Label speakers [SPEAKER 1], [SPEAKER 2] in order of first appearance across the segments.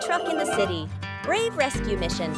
[SPEAKER 1] truck in the city. Brave rescue mission.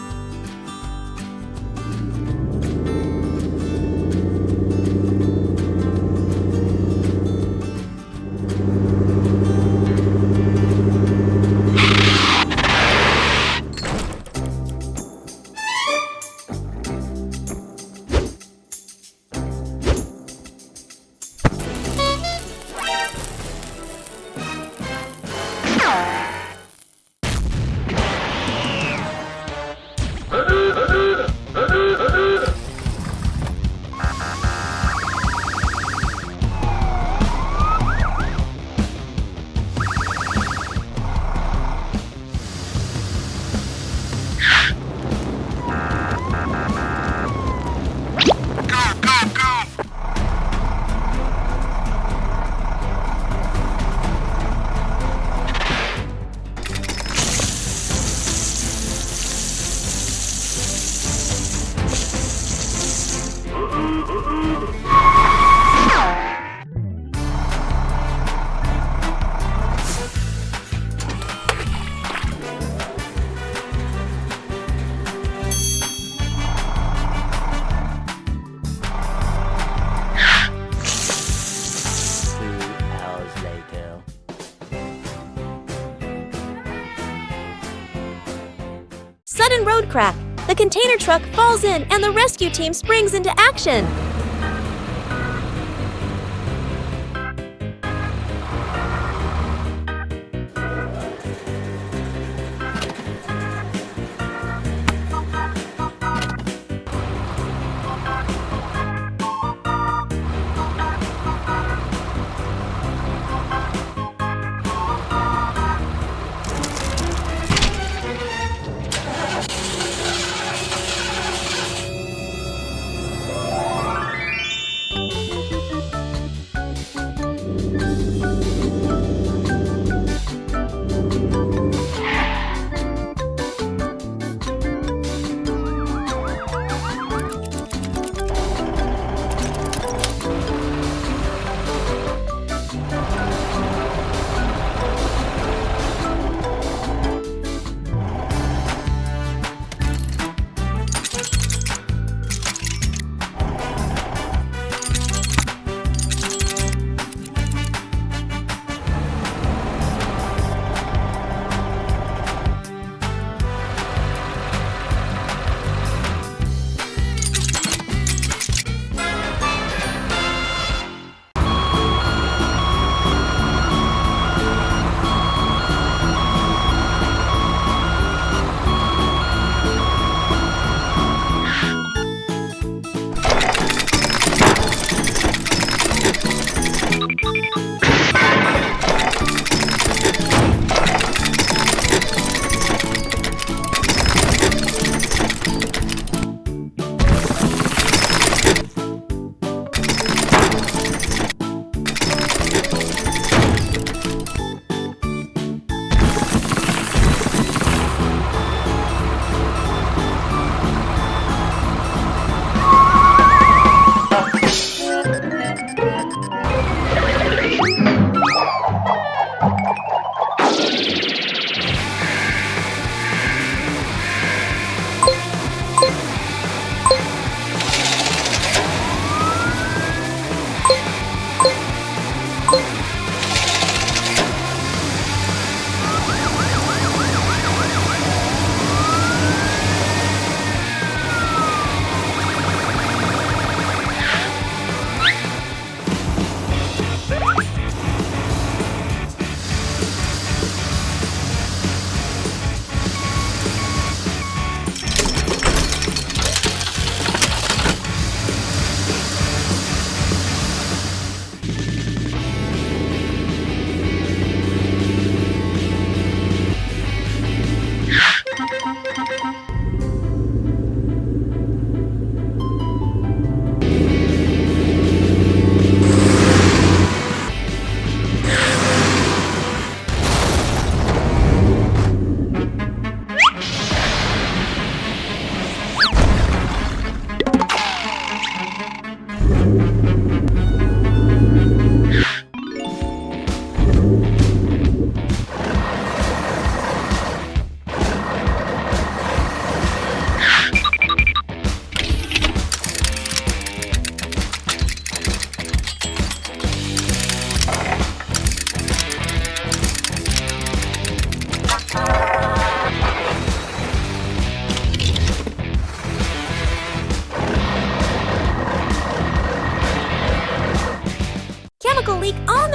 [SPEAKER 1] Sudden road crack. The container truck falls in and the rescue team springs into action.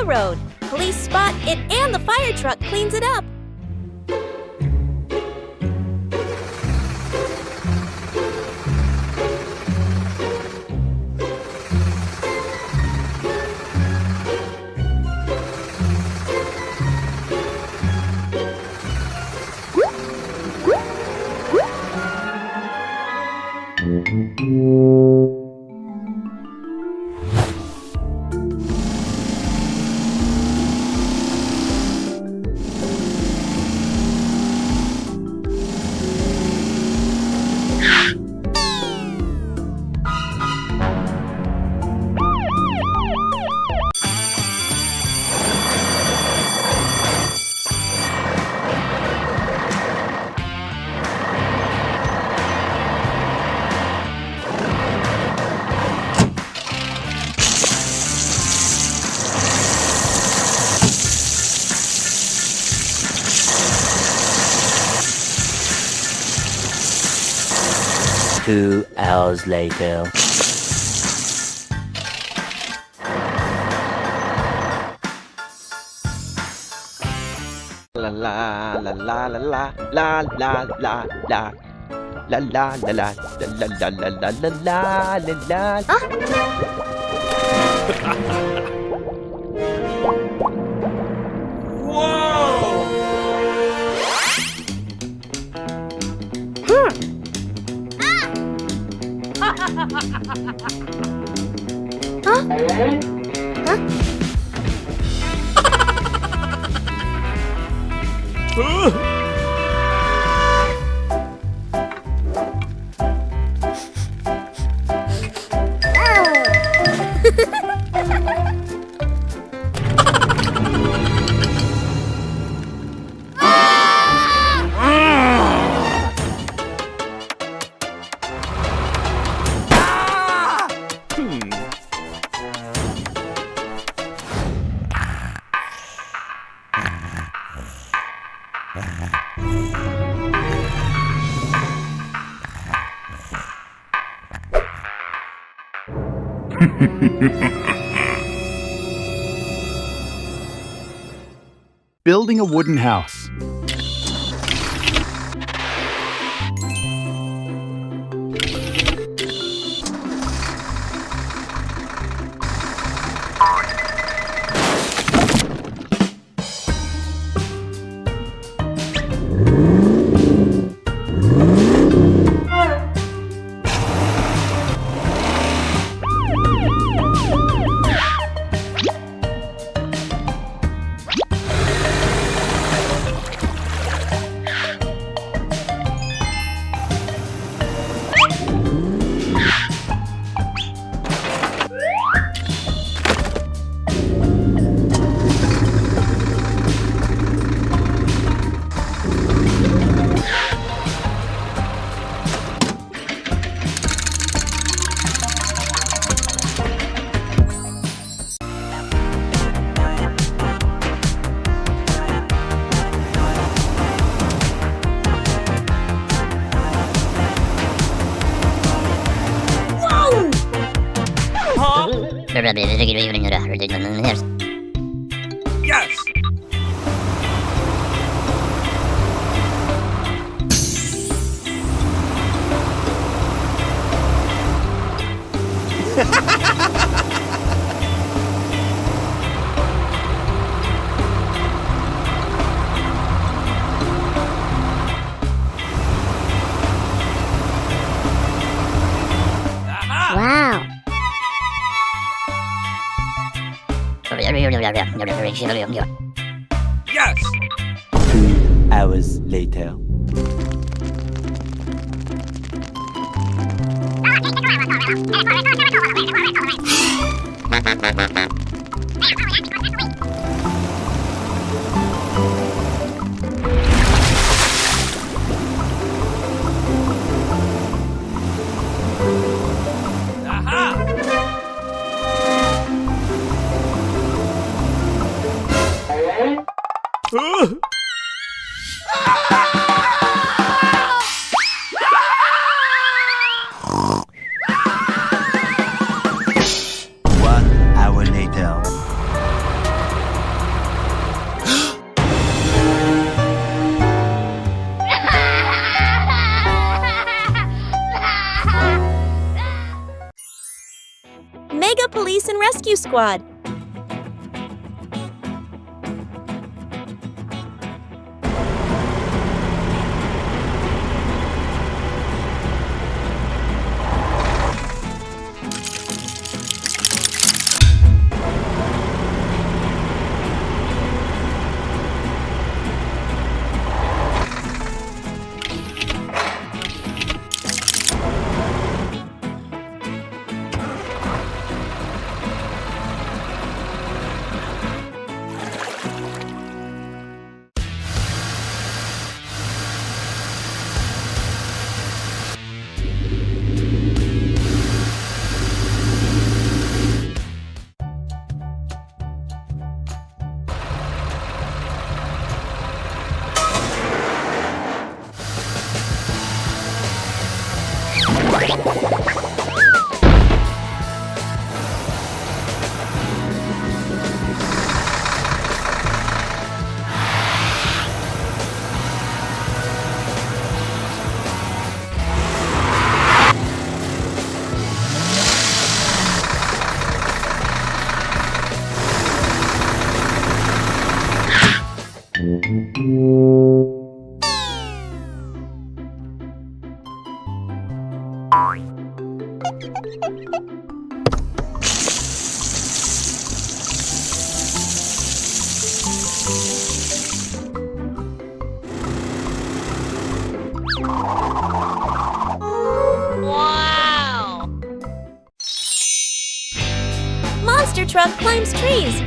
[SPEAKER 1] the road. Police spot it and the fire truck cleans it up.
[SPEAKER 2] Two hours later.
[SPEAKER 3] La la la la la la la la la la la la la la la la la la la la.
[SPEAKER 4] Building a wooden house.
[SPEAKER 3] Yes.
[SPEAKER 1] Wow.
[SPEAKER 3] Yes.
[SPEAKER 2] 2 hours later. One hour later.
[SPEAKER 1] rescue squad. Monster truck climbs trees.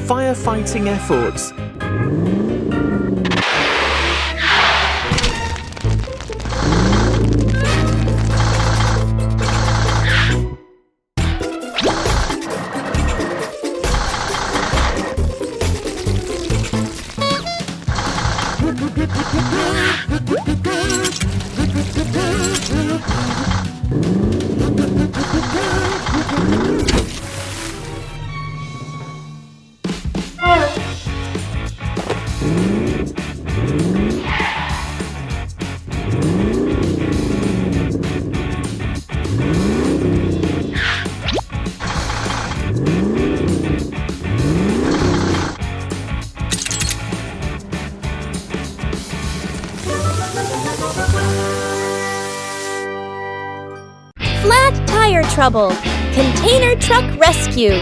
[SPEAKER 5] firefighting efforts.
[SPEAKER 1] Flat tire trouble. Container truck rescue.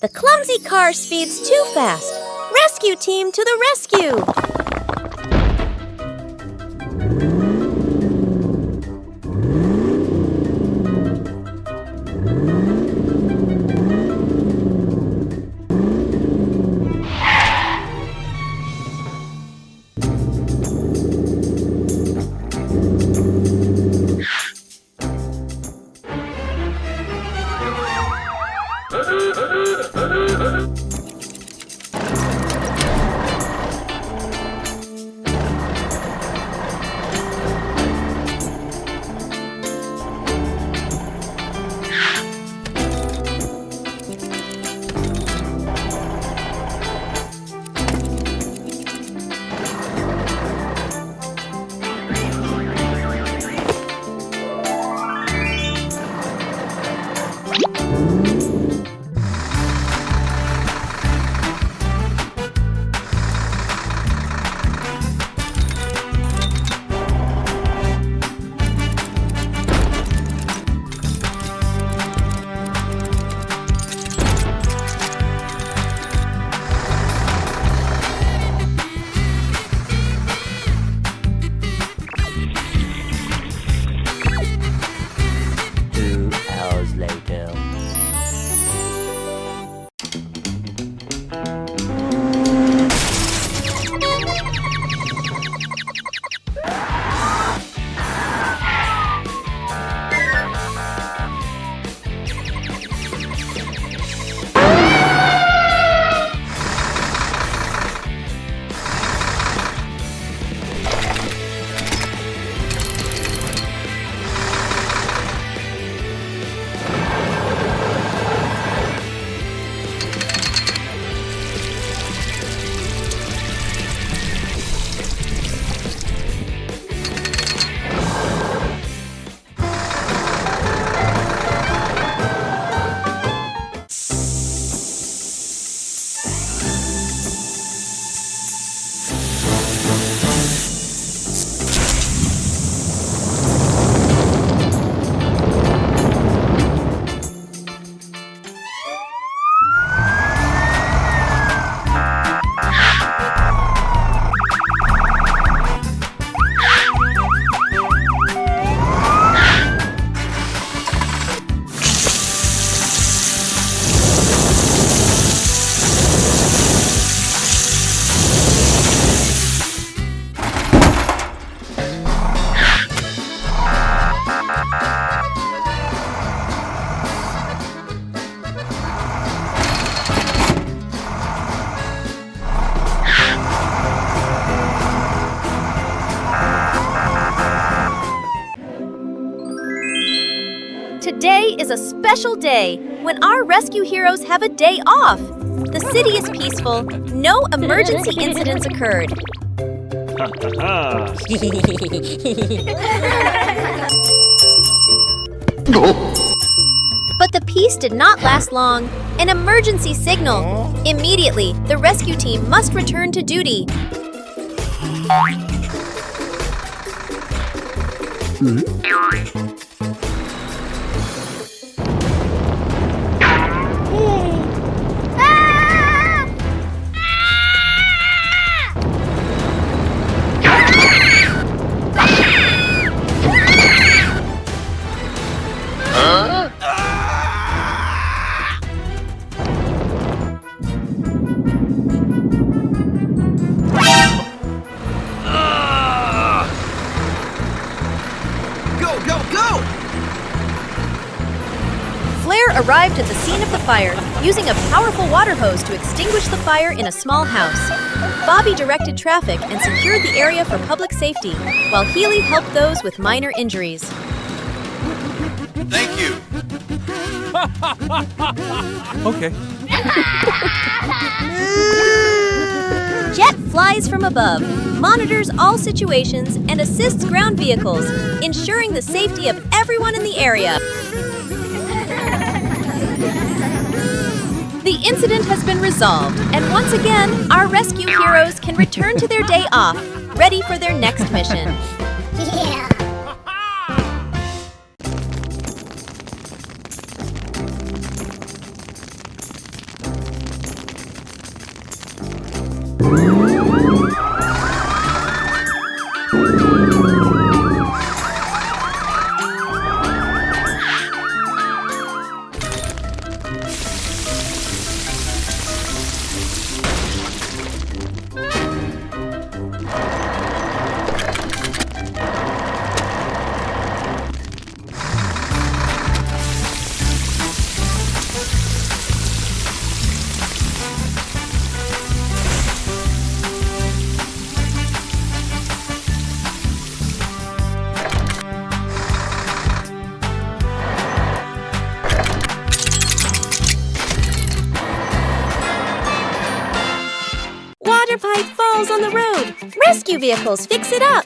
[SPEAKER 1] The clumsy car speeds too fast. Rescue team to the rescue! Today is a special day when our rescue heroes have a day off. The city is peaceful. No emergency incidents occurred. But the peace did not last long. An emergency signal. Immediately, the rescue team must return to duty. Flare arrived at the scene of the fire, using a powerful water hose to extinguish the fire in a small house. Bobby directed traffic and secured the area for public safety, while Healy helped those with minor injuries.
[SPEAKER 6] Thank you.
[SPEAKER 5] Okay.
[SPEAKER 1] Jet flies from above, monitors all situations, and assists ground vehicles, ensuring the safety of everyone in the area. The incident has been resolved, and once again, our rescue heroes can return to their day off, ready for their next mission. Water pipe falls on the road. Rescue vehicles fix it up.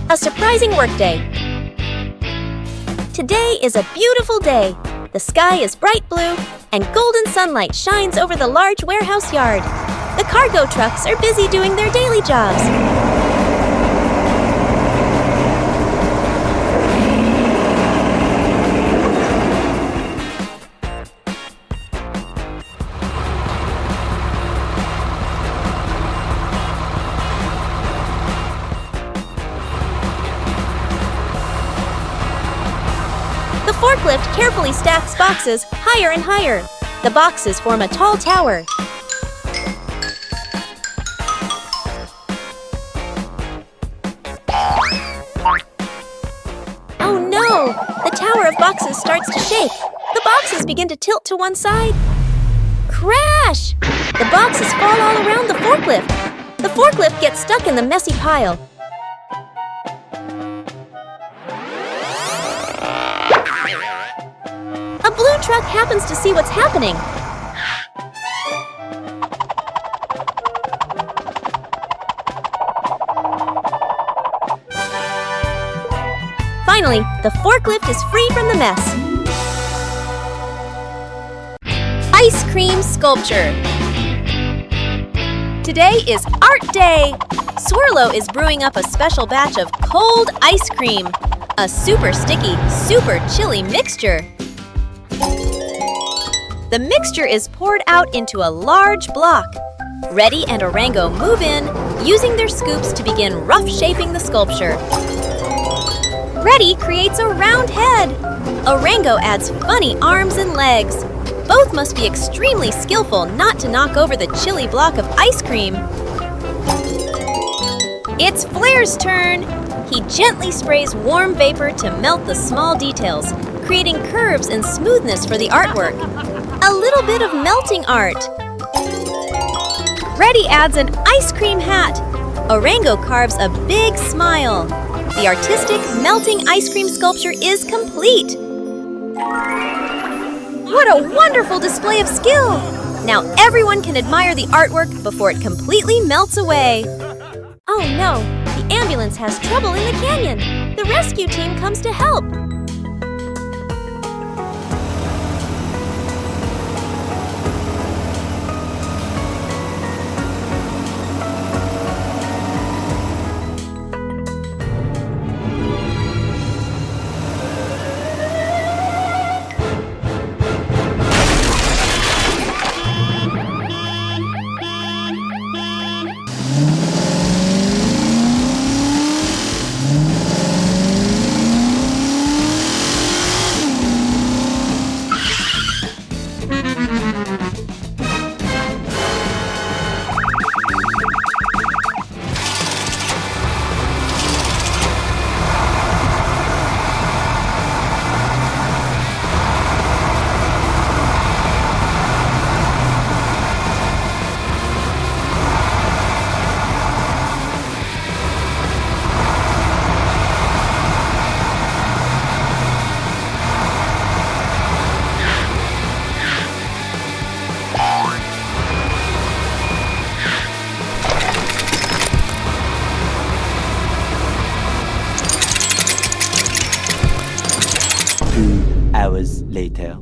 [SPEAKER 1] A surprising workday. Today is a beautiful day. The sky is bright blue, and golden sunlight shines over the large warehouse yard. The cargo trucks are busy doing their daily jobs. The forklift carefully stacks boxes higher and higher. The boxes form a tall tower. Oh no! The tower of boxes starts to shake. The boxes begin to tilt to one side. Crash! The boxes fall all around the forklift. The forklift gets stuck in the messy pile. A blue truck happens to see what's happening. Finally, the forklift is free from the mess. Ice cream sculpture. Today is Art Day. Swirlo is brewing up a special batch of cold ice cream. A super sticky, super chilly mixture. The mixture is poured out into a large block. Reddy and Orango move in, using their scoops to begin rough shaping the sculpture. Reddy creates a round head. Orango adds funny arms and legs. Both must be extremely skillful not to knock over the chilly block of ice cream. It's Flair's turn. He gently sprays warm vapor to melt the small details, creating curves and smoothness for the artwork. A little bit of melting art. Reddy adds an ice cream hat. Orango carves a big smile. The artistic melting ice cream sculpture is complete. What a wonderful display of skill! Now everyone can admire the artwork before it completely melts away. Oh no, the ambulance has trouble in the canyon. The rescue team comes to help.
[SPEAKER 2] Hours later.